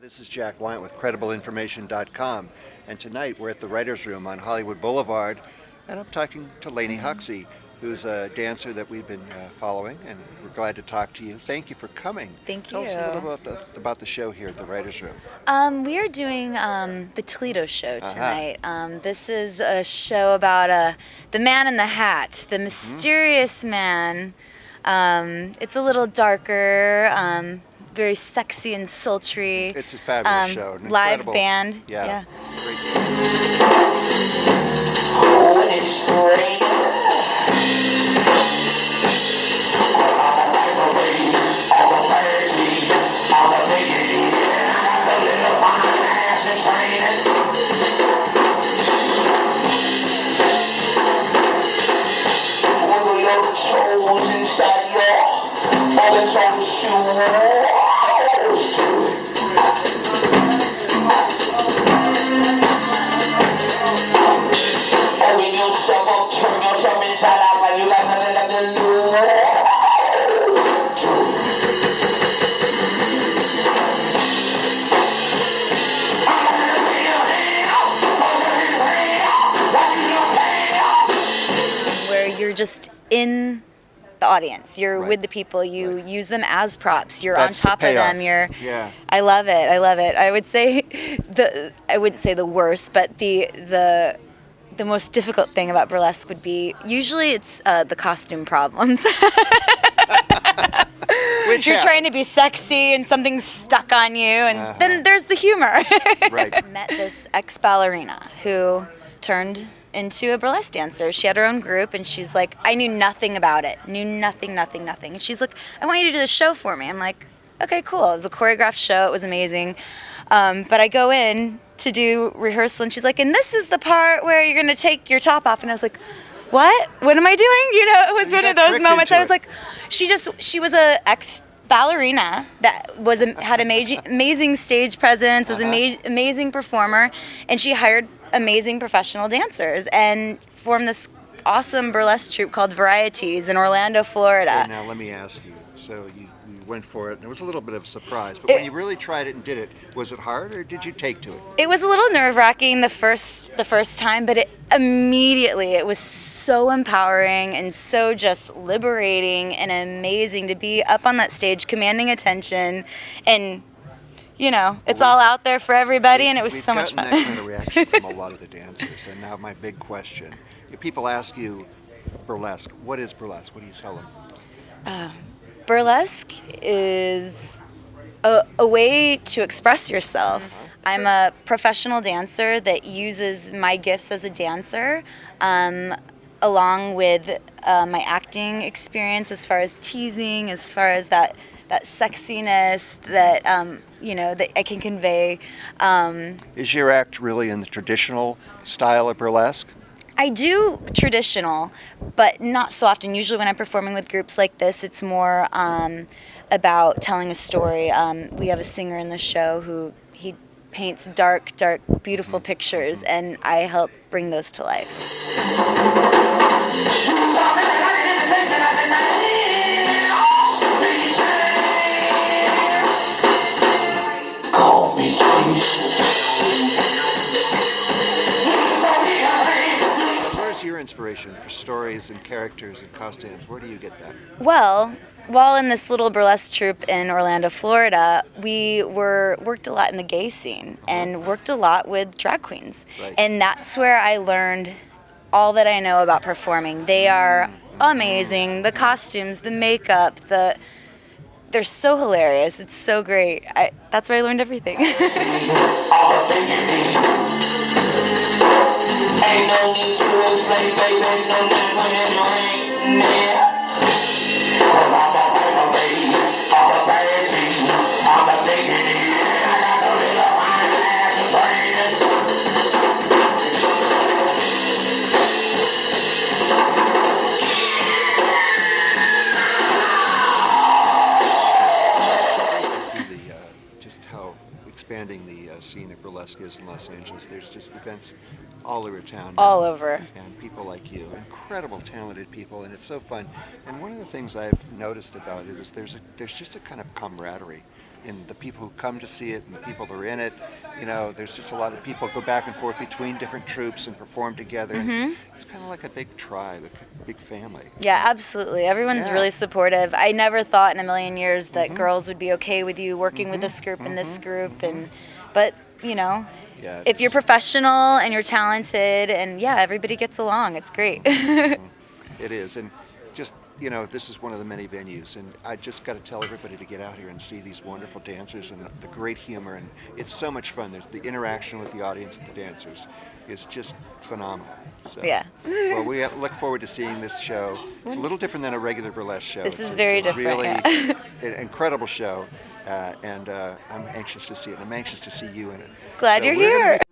This is Jack Wiant with CredibleInformation.com, and tonight we're at the Writers' Room on Hollywood Boulevard, and I'm talking to Lanie Hoxie, who's a dancer that we've been following, and we're glad to talk to you. Thank you for coming. Thank Tell you. us a little about the show here at the Writers' Room. We are doing the Toledo show tonight. This is a show about the man in the hat, the mysterious man. It's a little darker, very sexy and sultry. It's a fabulous show. An Live incredible- band. Yeah. Where you're just in the audience. You're Right. with the people. You use them as props. You're That's on top the of them. payoff. Yeah. I love it. I love it. I would say I wouldn't say the worst, but the most difficult thing about burlesque would be usually it's the costume problems. Which You're happens. trying to be sexy and something's stuck on you, and then there's the humor. Right. Met this ex-ballerina who turned into a burlesque dancer. She had her own group, and she's like, I knew nothing about it. Knew nothing. And she's like, I want you to do the show for me. I'm like, okay, cool. It was a choreographed show. It was amazing. But I go in to do rehearsal, and she's like, and this is the part where you're going to take your top off. And I was like, what? What am I doing? You know, it was You one got of those tricked moments. into I was it. like, she was a ex-ballerina that had amazing stage presence, was amazing performer, and she hired amazing professional dancers and formed this awesome burlesque troupe called Varieties in Orlando, Florida. Okay, now let me ask you. So you went for it, and it was a little bit of a surprise. But when you really tried it and did it, was it hard, or did you take to it? It was a little nerve-wracking the first time, but it was so empowering and so just liberating and amazing to be up on that stage, commanding attention, and you know, it's all out there for everybody, and it was so much fun. We've gotten that kind of reaction from a lot of the dancers. And now my big question: if people ask you, burlesque, what is burlesque? What do you tell them? Burlesque is a way to express yourself. I'm a professional dancer that uses my gifts as a dancer, along with my acting experience as far as teasing, as far as that sexiness that that I can convey. Is your act really in the traditional style of burlesque? I do traditional, but not so often. Usually when I'm performing with groups like this, it's more about telling a story. We have a singer in the show who he paints dark, beautiful pictures, and I help bring those to life. Where's your inspiration for stories and characters and costumes? Where do you get that? Well, while in this little burlesque troupe in Orlando, Florida, we worked a lot in the gay scene and worked a lot with drag queens. Right. And that's where I learned all that I know about performing. They are amazing. The costumes, the makeup, they're so hilarious. It's so great. That's where I learned everything. Ain't no need to explain, baby, no need when it rain, yeah. I'm a baby, I'm a baby, I'm a dignity, I got a little wine ass and To see just how expanding the scene of burlesque is in Los Angeles. There's just events all over town now. All over. And people like you, incredible talented people, and it's so fun. And one of the things I've noticed about it is there's just a kind of camaraderie in the people who come to see it and the people that are in it. You know, there's just a lot of people go back and forth between different troops and perform together. And it's kind of like a big tribe, a big family. Yeah, absolutely. Everyone's Yeah. really supportive. I never thought in a million years that girls would be okay with you working with this group and this group, but you know, Yeah, if you're professional and you're talented, and yeah, everybody gets along. It's great. it is. And just, you know, this is one of the many venues, and I just got to tell everybody to get out here and see these wonderful dancers and the great humor, and it's so much fun. There's the interaction with the audience and the dancers is just phenomenal. So, Yeah. Well, we look forward to seeing this show. It's a little different than a regular burlesque show. This is It's very a different, really yeah. an incredible show, and I'm anxious to see it. And I'm anxious to see you in it. Glad So you're we're gonna here. be